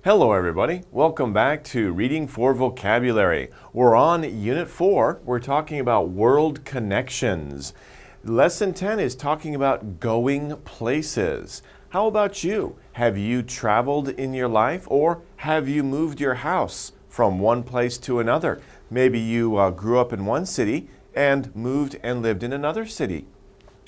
Hello everybody, welcome back to Reading for Vocabulary. We're on Unit 4, we're talking about world connections. Lesson 10 is talking about going places. How about you? Have you traveled in your life or have you moved your house from one place to another? Maybe you grew up in one city and moved and lived in another city.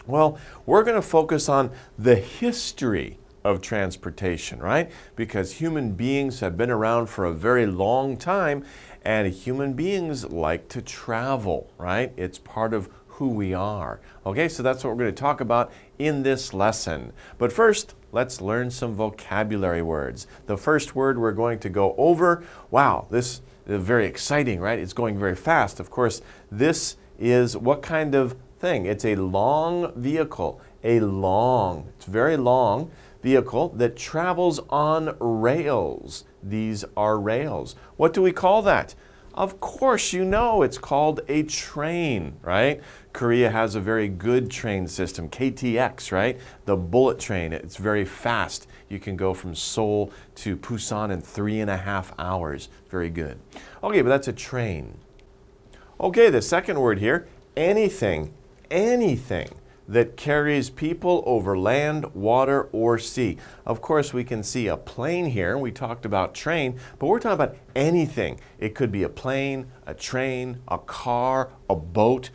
Well, we're going to focus on the history of transportation, right? Because human beings have been around for a very long time and human beings like to travel, right? It's part of who we are. Okay, so that's what we're going to talk about in this lesson. But first, let's learn some vocabulary words. The first word we're going to go over, wow, this is very exciting, right? It's going very fast. Of course, this is what kind of thing? It's a long vehicle, it's very long vehicle that travels on rails. These are rails. What do we call that? Of course, you know it's called a train, right? Korea has a very good train system, KTX, right? The bullet train, it's very fast. You can go from Seoul to Busan in 3.5 hours. Very good. Okay, but that's a train. Okay, the second word here, anything that carries people over land, water, or sea. Of course, we can see a plane here. We talked about train, but we're talking about anything. It could be a plane, a train, a car, a boat.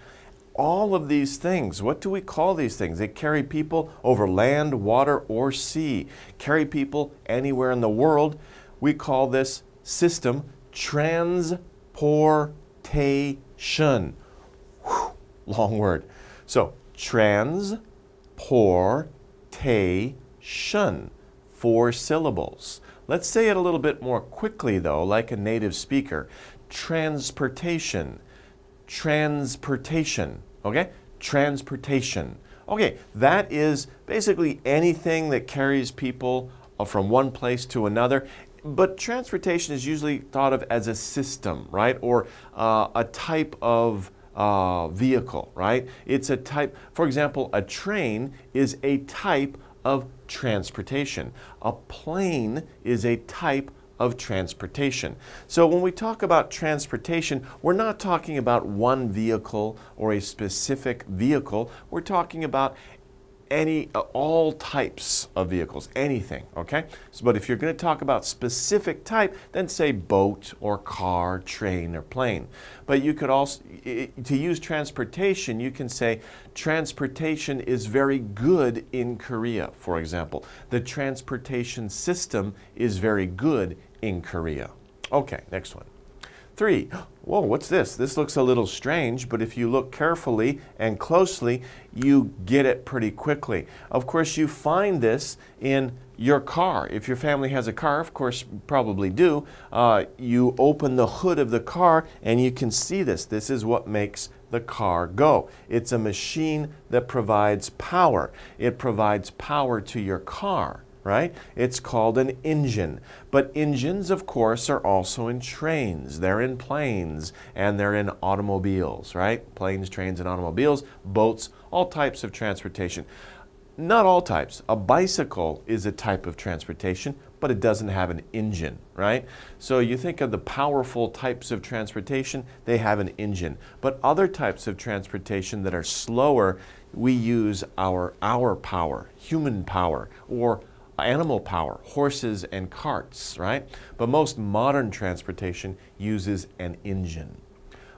All of these things, what do we call these things? They carry people over land, water, or sea. Carry people anywhere in the world. We call this system transportation. Whew, long word. So, transportation, 4 syllables. Let's say it a little bit more quickly though, like a native speaker. Transportation, okay? Transportation. Okay, that is basically anything that carries people from one place to another. But transportation is usually thought of as a system, right? Or a type of vehicle, right? It's a type, for example, a train is a type of transportation. A plane is a type of transportation. So when we talk about transportation, we're not talking about one vehicle or a specific vehicle. We're talking about all types of vehicles, anything, okay? So, but if you're going to talk about specific type, then say boat or car, train or plane. But you could also, to use transportation, you can say transportation is very good in Korea, for example. The transportation system is very good in Korea. Okay, next one. 3. Whoa, what's this? This looks a little strange, but if you look carefully and closely, you get it pretty quickly. Of course, you find this in your car. If your family has a car, of course, you probably do, you open the hood of the car and you can see this. This is what makes the car go. It's a machine that provides power. It provides power to your car. Right? It's called an engine. But engines, of course, are also in trains. They're in planes and they're in automobiles, right? Planes, trains, and automobiles, boats, all types of transportation. Not all types. A bicycle is a type of transportation, but it doesn't have an engine, right? So you think of the powerful types of transportation, they have an engine. But other types of transportation that are slower, we use our power, human power, or animal power, horses and carts, right? But most modern transportation uses an engine.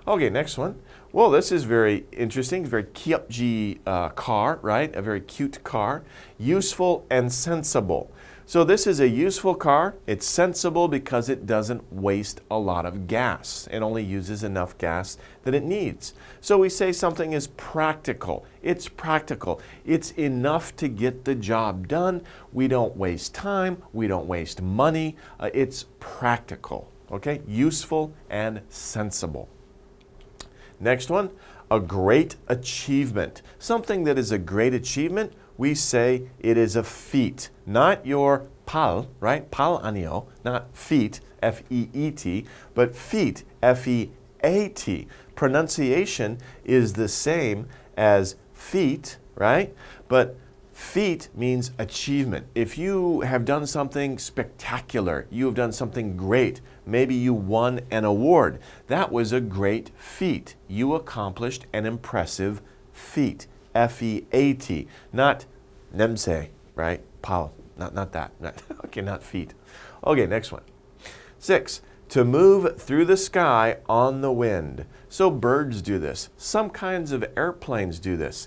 Okay, next one. Well, this is very interesting, very kyupji car, right? A very cute car. Useful and sensible. So this is a useful car. It's sensible because it doesn't waste a lot of gas. It only uses enough gas that it needs. So we say something is practical. It's practical. It's enough to get the job done. We don't waste time. We don't waste money. It's practical. Okay? Useful and sensible. Next one, a great achievement. Something that is a great achievement, we say it is a feat. Not your pal, right? Pal 아니요, not feet, F-E-E-T, but feat, F-E-A-T. Pronunciation is the same as feet, right? But Feat means achievement. If you have done something spectacular, you have done something great, maybe you won an award, that was a great feat. You accomplished an impressive feat. F-E-A-T. Not nemse, right? Pal. Not that. Okay, not feet. Okay, next one. 6. To move through the sky on the wind. So birds do this. Some kinds of airplanes do this.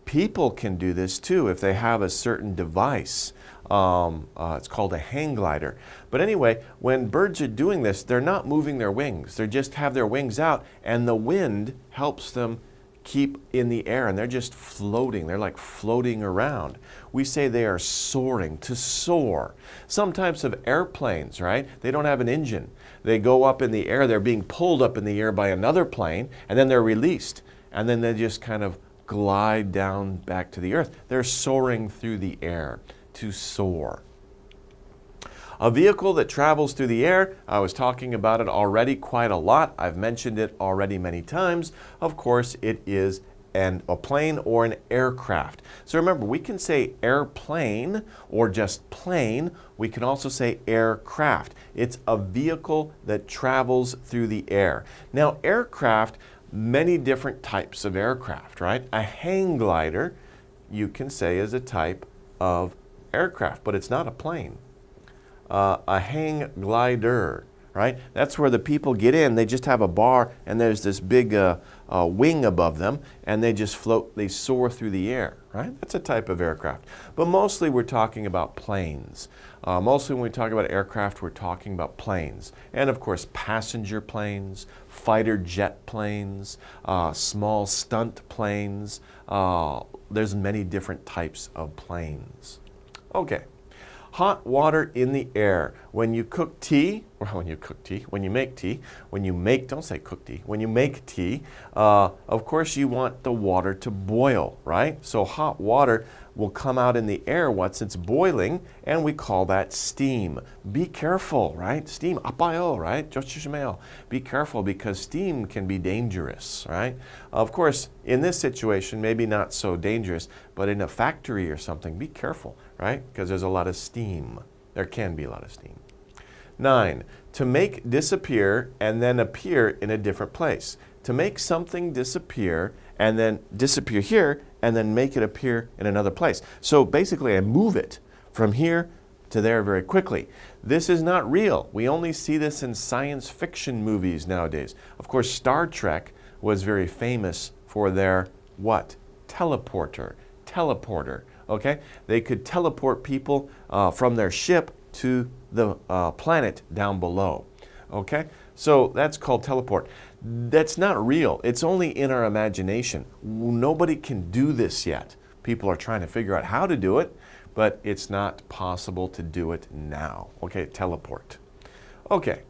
People can do this too if they have a certain device. It's called a hang glider. But anyway, when birds are doing this, they're not moving their wings. They just have their wings out, and the wind helps them keep in the air, and they're just floating. They're like floating around. We say they are soaring, to soar. Some types of airplanes, right? They don't have an engine. They go up in the air. They're being pulled up in the air by another plane, and then they're released. And then they just kind of glide down back to the earth. They're soaring through the air, to soar. A vehicle that travels through the air, I was talking about it already quite a lot. I've mentioned it already many times. Of course, it is a plane or an aircraft. So remember, we can say airplane or just plane. We can also say aircraft. It's a vehicle that travels through the air. Now, aircraft, many different types of aircraft, right? A hang glider, you can say, is a type of aircraft, but it's not a plane. A hang glider, right? That's where the people get in. They just have a bar, and there's this big wing above them, and they just float, they soar through the air, right? That's a type of aircraft. But mostly we're talking about planes. Mostly when we talk about aircraft, we're talking about planes. And of course, passenger planes, fighter jet planes, small stunt planes. There's many different types of planes. Okay. Hot water in the air. When you cook tea, or when you make tea, don't say cook tea, when you make tea, of course you want the water to boil, right? So hot water will come out in the air once it's boiling, and we call that steam. Be careful, right? Steam, 아파요, right? 조심해요. Be careful because steam can be dangerous, right? Of course, in this situation, maybe not so dangerous, but in a factory or something, be careful, right? Because there's a lot of steam. There can be a lot of steam. 9. To make disappear and then appear in a different place. To make something disappear and then disappear here and then make it appear in another place. So basically I move it from here to there very quickly. This is not real. We only see this in science fiction movies nowadays. Of course, Star Trek was very famous for their what? Teleporter. Okay? They could teleport people from their ship to the planet down below. Okay? So that's called teleport. That's not real. It's only in our imagination. Nobody can do this yet. People are trying to figure out how to do it, but it's not possible to do it now. Okay, teleport. Okay,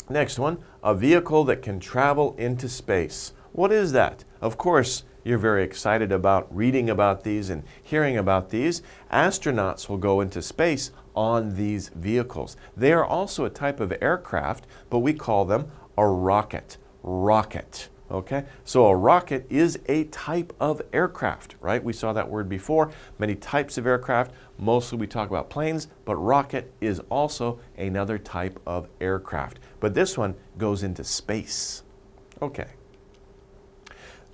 next one, a vehicle that can travel into space. What is that? Of course, you're very excited about reading about these and hearing about these. Astronauts will go into space on these vehicles. They are also a type of aircraft, but we call them a rocket. Okay? So a rocket is a type of aircraft, right? We saw that word before. Many types of aircraft. Mostly we talk about planes, but rocket is also another type of aircraft. But this one goes into space. Okay.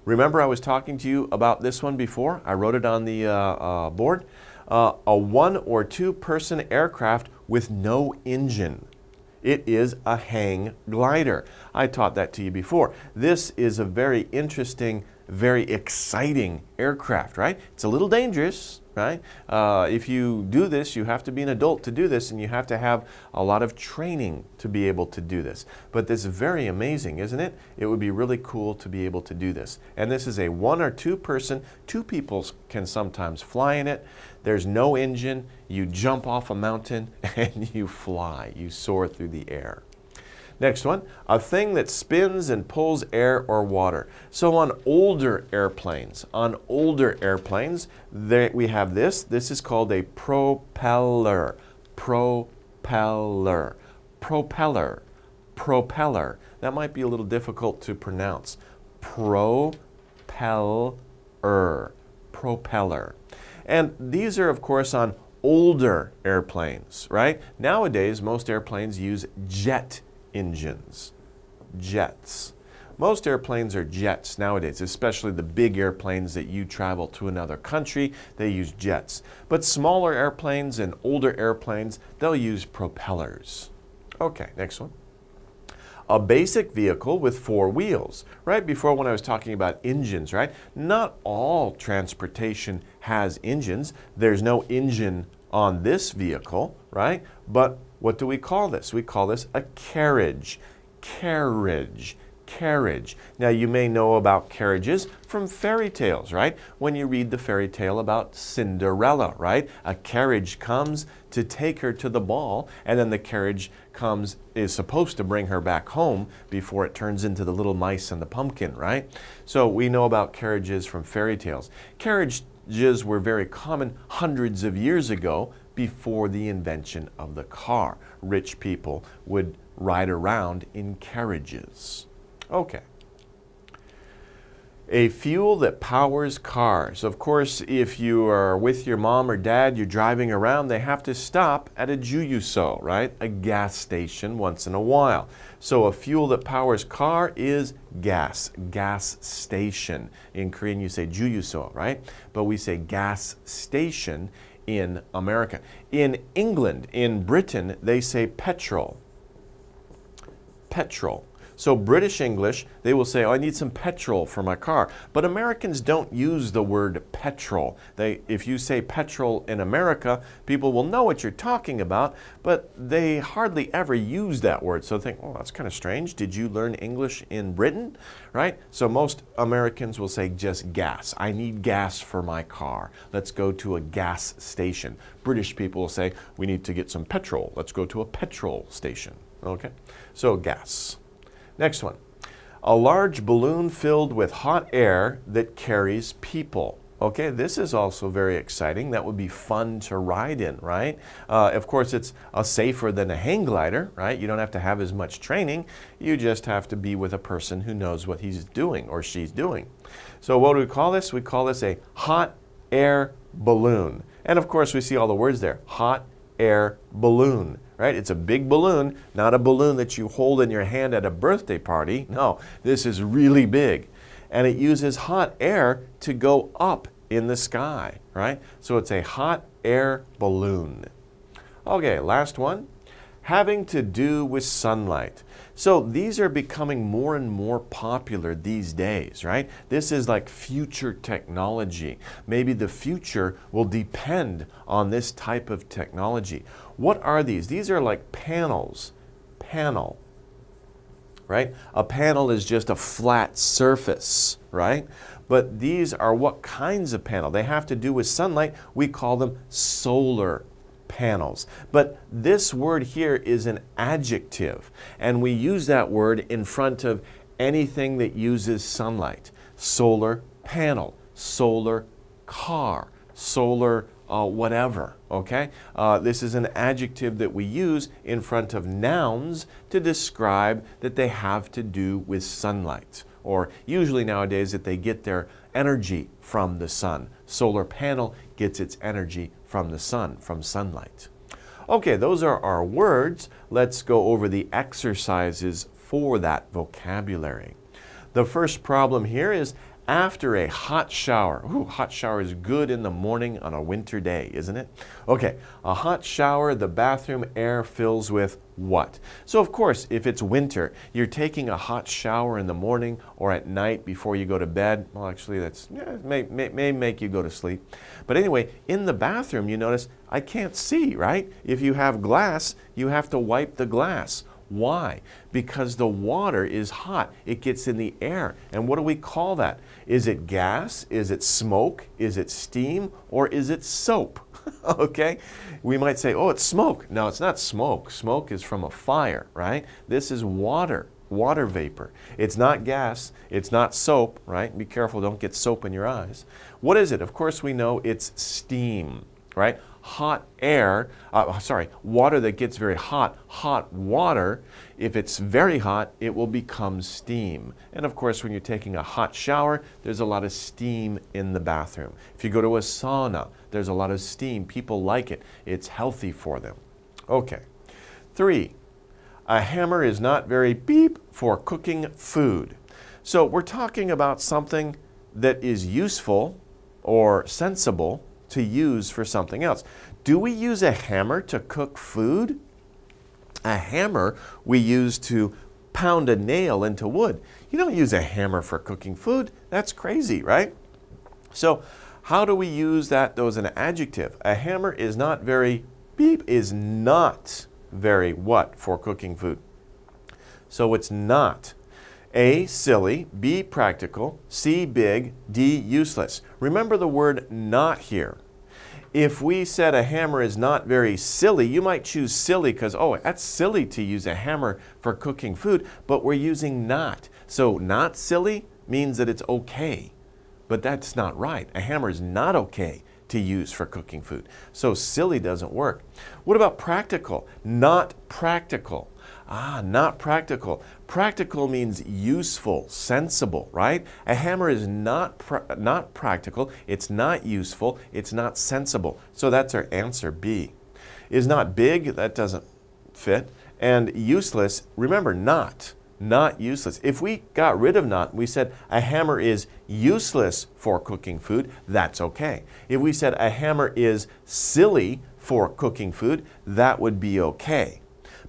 Remember I was talking to you about this one before? I wrote it on the board. A 1 or 2 person aircraft with no engine. It is a hang glider. I taught that to you before. This is a very interesting, very exciting aircraft, right? It's a little dangerous, right? If you do this, you have to be an adult to do this, and you have to have a lot of training to be able to do this. But this is very amazing, isn't it? It would be really cool to be able to do this. And this is a 1 or 2 person, 2 people can sometimes fly in it. There's no engine. You jump off a mountain and you fly. You soar through the air. Next one, a thing that spins and pulls air or water. So on older airplanes, we have this. This is called a propeller. Propeller. That might be a little difficult to pronounce. Propeller. And these are, of course, on older airplanes, right? Nowadays, most airplanes use jet engines, jets. Most airplanes are jets nowadays, especially the big airplanes that you travel to another country, they use jets. But smaller airplanes and older airplanes, they'll use propellers. Okay, next one. A basic vehicle with 4 wheels. Right before when I was talking about engines, right? Not all transportation has engines. There's no engine on this vehicle, right? But what do we call this? We call this a carriage. Carriage. Carriage. Now you may know about carriages from fairy tales, right? When you read the fairy tale about Cinderella, right? A carriage comes to take her to the ball, and then the carriage is supposed to bring her back home before it turns into the little mice and the pumpkin, right? So we know about carriages from fairy tales. Carriages were very common hundreds of years ago before the invention of the car. Rich people would ride around in carriages. Okay. A fuel that powers cars. Of course, if you are with your mom or dad, you're driving around, they have to stop at a 주유소, right? A gas station once in a while. So a fuel that powers car is gas, gas station. In Korean, you say 주유소, right? But we say gas station in America. In England, in Britain, they say petrol. Petrol. So British English, they will say, oh, I need some petrol for my car. But Americans don't use the word petrol. If you say petrol in America, people will know what you're talking about, but they hardly ever use that word. So they think, oh, that's kind of strange. Did you learn English in Britain? Right? So most Americans will say just gas. I need gas for my car. Let's go to a gas station. British people will say, we need to get some petrol. Let's go to a petrol station. Okay? So gas. Next one, a large balloon filled with hot air that carries people. Okay, this is also very exciting. That would be fun to ride in, right? Of course, it's safer than a hang glider, right? You don't have to have as much training. You just have to be with a person who knows what he's doing or she's doing. So what do we call this? We call this a hot air balloon. And of course, we see all the words there, hot air balloon. Right? It's a big balloon, not a balloon that you hold in your hand at a birthday party. No, this is really big. And it uses hot air to go up in the sky, right? So it's a hot air balloon. Okay, last one. Having to do with sunlight. So these are becoming more and more popular these days, right? This is like future technology. Maybe the future will depend on this type of technology. What are these? These are like panels. Panel, right? A panel is just a flat surface, right? But these are what kinds of panel? They have to do with sunlight. We call them solar panels. But this word here is an adjective, and we use that word in front of anything that uses sunlight. Solar panel, solar car, solar whatever, okay? This is an adjective that we use in front of nouns to describe that they have to do with sunlight, or usually nowadays that they get their energy from the sun. Solar panel gets its energy from the sun, from sunlight. Okay, those are our words. Let's go over the exercises for that vocabulary. The first problem here is after a hot shower. Ooh, hot shower is good in the morning on a winter day, isn't it? Okay, a hot shower, the bathroom air fills with what? So of course, if it's winter, you're taking a hot shower in the morning or at night before you go to bed. Well, actually, that's may make you go to sleep. But anyway, in the bathroom, you notice I can't see, right? If you have glass, you have to wipe the glass. Why? Because the water is hot. It gets in the air. And what do we call that? Is it gas? Is it smoke? Is it steam? Or is it soap? Okay? We might say, oh, it's smoke. No, it's not smoke. Smoke is from a fire, right? This is water, water vapor. It's not gas. It's not soap, right? Be careful, don't get soap in your eyes. What is it? Of course, we know it's steam, right? hot air, water that gets very hot, hot water, if it's very hot, it will become steam. And of course, when you're taking a hot shower, there's a lot of steam in the bathroom. If you go to a sauna, there's a lot of steam. People like it. It's healthy for them. Okay. 3. A hammer is not very beep for cooking food. So we're talking about something that is useful or sensible to use for something else. Do we use a hammer to cook food? A hammer we use to pound a nail into wood. You don't use a hammer for cooking food. That's crazy, right? So how do we use that though as an adjective? A hammer is not very, beep, is not very what for cooking food? So it's not. A, silly, B, practical, C, big, D, useless. Remember the word not here. If we said a hammer is not very silly, you might choose silly because, oh, that's silly to use a hammer for cooking food, but we're using not. So not silly means that it's okay, but that's not right. A hammer is not okay to use for cooking food. So silly doesn't work. What about practical? Not practical. Not practical. Practical means useful, sensible, right? A hammer is not practical, it's not useful, it's not sensible. So that's our answer, B. Is not big, that doesn't fit. And useless, remember not useless. If we got rid of not, we said a hammer is useless for cooking food, that's okay. If we said a hammer is silly for cooking food, that would be okay.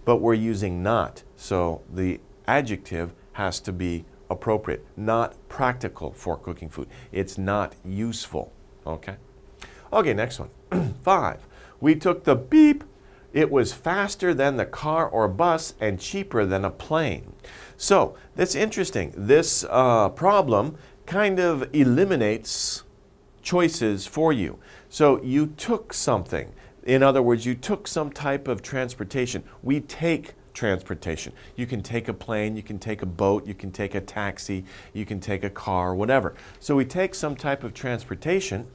But we're using not, so the adjective has to be appropriate. Not practical for cooking food. It's not useful, okay? Okay, next one. 5. We took the beep. It was faster than the car or bus and cheaper than a plane. So that's interesting. This problem kind of eliminates choices for you. So you took something. In other words, you took some type of transportation. We take transportation. You can take a plane, you can take a boat, you can take a taxi, you can take a car, whatever. So we take some type of transportation,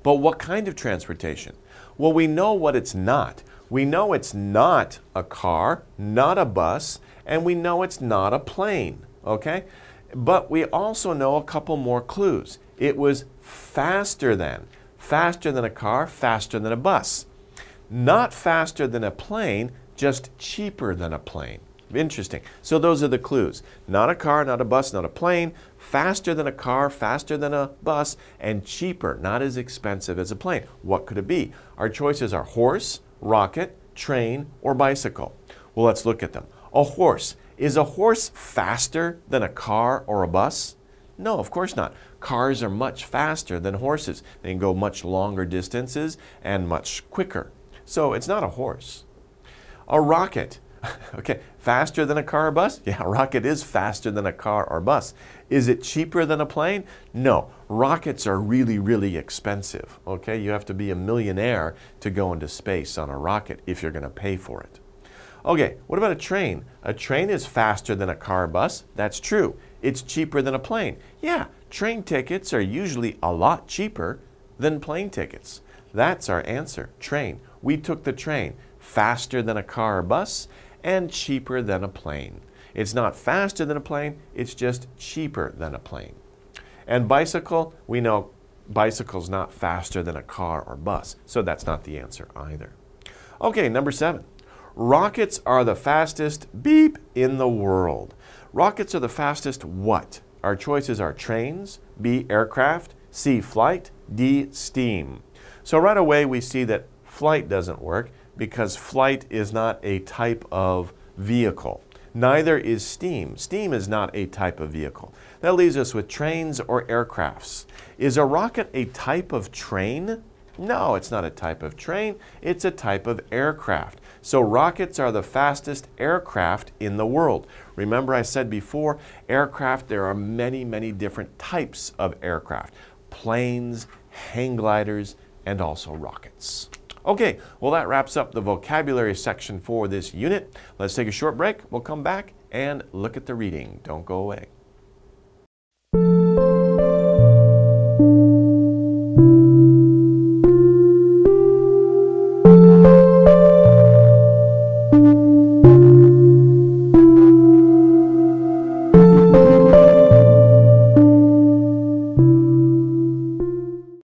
but what kind of transportation? Well, we know what it's not. We know it's not a car, not a bus, and we know it's not a plane, okay? But we also know a couple more clues. It was faster than a car, faster than a bus. Not faster than a plane, just cheaper than a plane. Interesting. So those are the clues. Not a car, not a bus, not a plane, faster than a car, faster than a bus, and cheaper, not as expensive as a plane. What could it be? Our choices are horse, rocket, train, or bicycle. Well, let's look at them. A horse. Is a horse faster than a car or a bus? No, of course not. Cars are much faster than horses. They can go much longer distances and much quicker. So it's not a horse. A rocket. Okay, faster than a car or bus? Yeah, a rocket is faster than a car or bus. Is it cheaper than a plane? No, rockets are really, really expensive. Okay, you have to be a millionaire to go into space on a rocket if you're going to pay for it. Okay, what about a train? A train is faster than a car or bus. That's true. It's cheaper than a plane. Yeah, train tickets are usually a lot cheaper than plane tickets. That's our answer, train. We took the train. Faster than a car or bus and cheaper than a plane. It's not faster than a plane, it's just cheaper than a plane. And bicycle, we know bicycle's not faster than a car or bus, so that's not the answer either. Okay, number 7. Rockets are the fastest beep in the world. Rockets are the fastest what? Our choices are trains, B, aircraft, C, flight, D, steam. So right away we see that flight doesn't work because flight is not a type of vehicle. Neither is steam. Steam is not a type of vehicle. That leaves us with trains or aircrafts. Is a rocket a type of train? No, it's not a type of train. It's a type of aircraft. So rockets are the fastest aircraft in the world. Remember I said before, aircraft, there are many, many different types of aircraft. Planes, hang gliders, and also rockets. Okay, well that wraps up the vocabulary section for this unit. Let's take a short break. We'll come back and look at the reading. Don't go away.